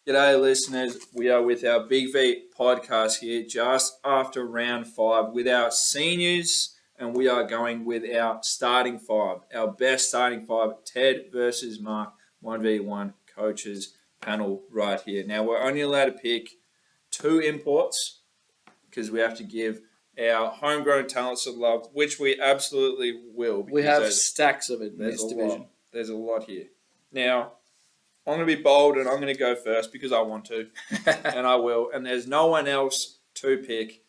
G'day, listeners. We are with our Big V podcast here just after round 5 with our seniors, and we are going with our starting 5, our best starting 5, Ted versus Mark, 1v1 coaches panel right here. Now, we're only allowed to pick 2 imports because we have to give our homegrown talents some love, which we absolutely will. We have stacks of it in this division. There's a lot here. Now, I'm going to be bold and I'm going to go first because I want to, and I will. And there's no one else to pick.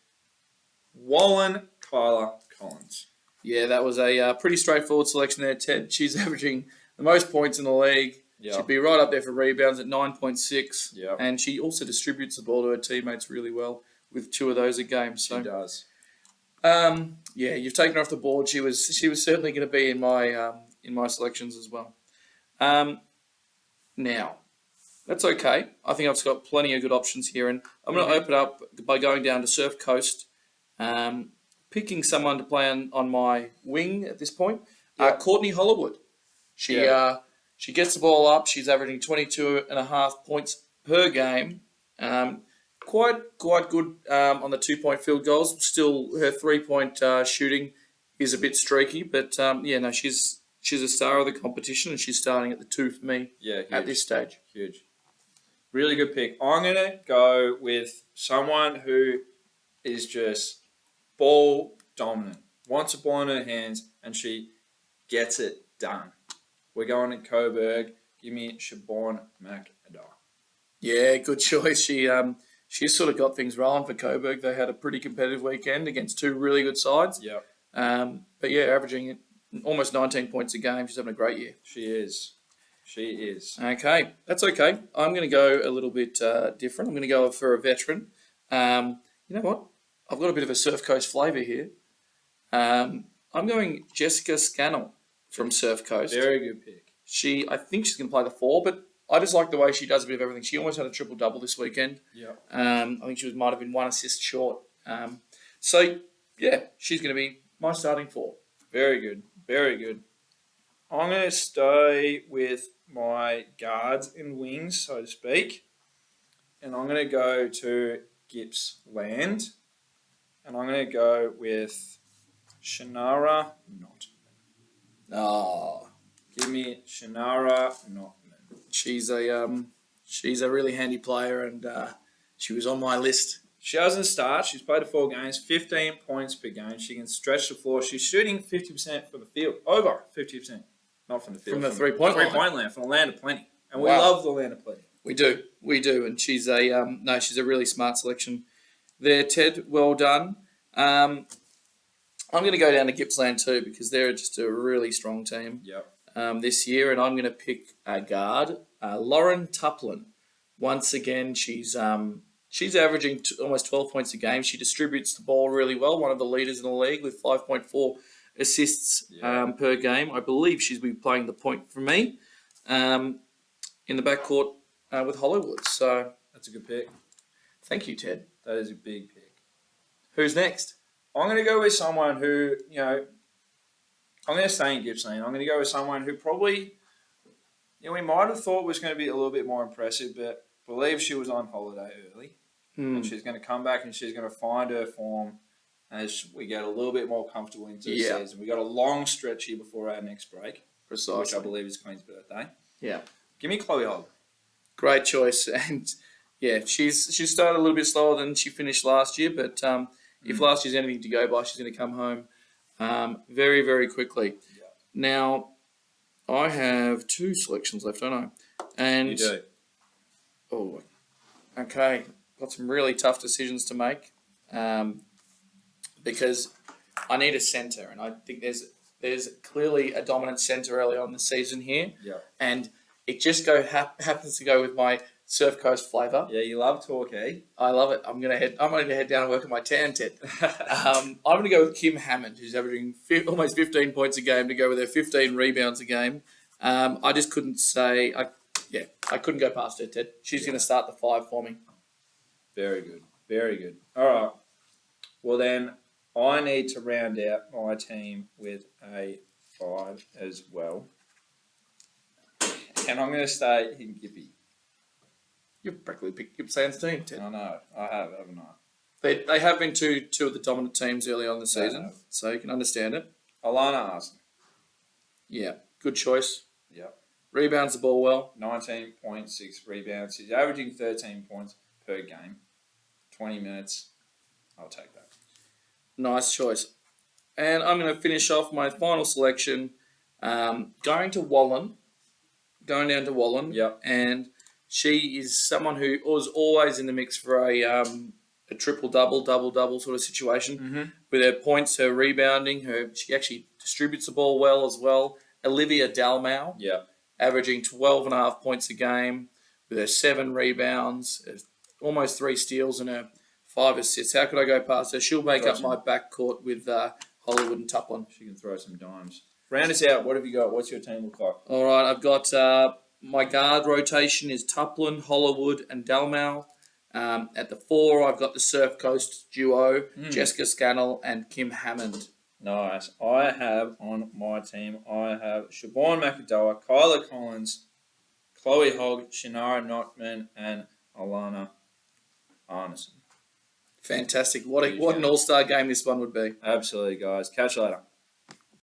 Wallen Kyler Collins. Yeah, that was a pretty straightforward selection there, Ted. She's averaging the most points in the league. Yep. She'd be right up there for rebounds at 9.6. Yep. And she also distributes the ball to her teammates really well with 2 of those a game. So, she does. Yeah, you've taken her off the board. She was certainly going to be in my selections as well. Now, that's okay. I think I've got plenty of good options here, and I'm going to open up by going down to Surf Coast, picking someone to play on my wing at this point. Courtney Hollywood. She gets the ball up. She's averaging 22.5 points per game. Quite good on the 2-point field goals. Still, her 3-point shooting is a bit streaky, but she's a star of the competition, and she's starting at the 2 for me at this stage. Huge. Really good pick. I'm going to go with someone who is just ball dominant, wants a ball in her hands, and she gets it done. We're going to Coburg. Give me Siobhan McAdoo. Yeah, good choice. She's sort of got things rolling for Coburg. They had a pretty competitive weekend against 2 really good sides. Yeah. But yeah, averaging almost 19 points a game. She's having a great year. She is. Okay, that's okay. I'm going to go a little bit different. I'm going to go for a veteran. You know what? I've got a bit of a Surf Coast flavour here. I'm going Jessica Scannell from Surf Coast. Very good pick. I think she's going to play the 4, but I just like the way she does a bit of everything. She almost had a triple-double this weekend. Yeah. I think she might have been 1 assist short. So, yeah, she's going to be my starting 4. Very good. Very good. I'm going to stay with my guards and wings, so to speak. And I'm going to go to Gippsland. And I'm going to go with Shannara Notman. Oh. Give me Shannara Notman. She's a really handy player, and she was on my list. She doesn't start. She's played 4 games, 15 points per game. She can stretch the floor. She's shooting 50% from the field. Over 50%. Not from the field. From the 3-point line. 3-point land, from the land of plenty. And we love the land of plenty. We do. And she's she's a really smart selection there, Ted. Well done. I'm going to go down to Gippsland too, because they're just a really strong team this year. And I'm going to pick a guard, Lauren Tuplin. Once again, she's averaging almost 12 points a game. She distributes the ball really well, one of the leaders in the league with 5.4 assists per game. I believe she's been playing the point for me in the backcourt with Hollywood. So that's a good pick. Thank you, Ted. That is a big pick. Who's next? I'm going to go with someone who, I'm going to stay in Gippsland. I'm going to go with someone who probably, we might have thought was going to be a little bit more impressive, but I believe she was on holiday early. And she's going to come back and she's going to find her form as we get a little bit more comfortable into the season. We got a long stretch here before our next break. Precisely. Which I believe is Queen's birthday. Yeah. Give me Chloe Hogg. Great choice. And yeah, she started a little bit slower than she finished last year, but if last year's anything to go by, she's going to come home very, very quickly. Yeah. Now, I have 2 selections left, don't I? And you do. Oh, okay. Got some really tough decisions to make because I need a centre, and I think there's clearly a dominant centre early on in the season here. Yeah. And it just happens to go with my Surf Coast flavour. Yeah, you love Torquay. I love it. I'm going to head down and work on my tan, Ted. I'm going to go with Kim Hammond, who's averaging almost 15 points a game to go with her 15 rebounds a game. I just couldn't say... I couldn't go past her, Ted. She's going to start the 5 for me. Very good. Very good. All right. Well, then, I need to round out my team with a 5 as well. And I'm going to stay in Gippy. You've practically picked Gippsland's team, Ted. I know. I have, haven't I? They have been two of the dominant teams early on in the season, have. so you can understand it. Alana Arsenal. Yeah, good choice. Yep. Rebounds the ball well. 19.6 rebounds. He's averaging 13 points per game. 20 minutes. I'll take that. Nice choice. And I'm going to finish off my final selection. Going to Wallen. Going down to Wallen. Yep. And she is someone who was always in the mix for a triple-double, double-double sort of situation. Mm-hmm. With her points, her rebounding, she actually distributes the ball well as well. Olivia Dalmau. Yep. Averaging 12.5 points a game with her 7 rebounds, almost 3 steals and her 5 assists. How could I go past her? She'll make up my backcourt with Hollywood and Tuplin. She can throw some dimes. Round us out. What have you got? What's your team look like? All right, I've got my guard rotation is Tuplin, Hollywood, and Dalmau. At the 4, I've got the Surf Coast duo, Jessica Scannell and Kim Hammond. Nice. I have on my team, I have Siobhan McAdoa, Kyla Collins, Chloe Hogg, Shannara Notman, and Alana Arneson. Fantastic. What an all-star game this one would be. Absolutely, guys. Catch you later.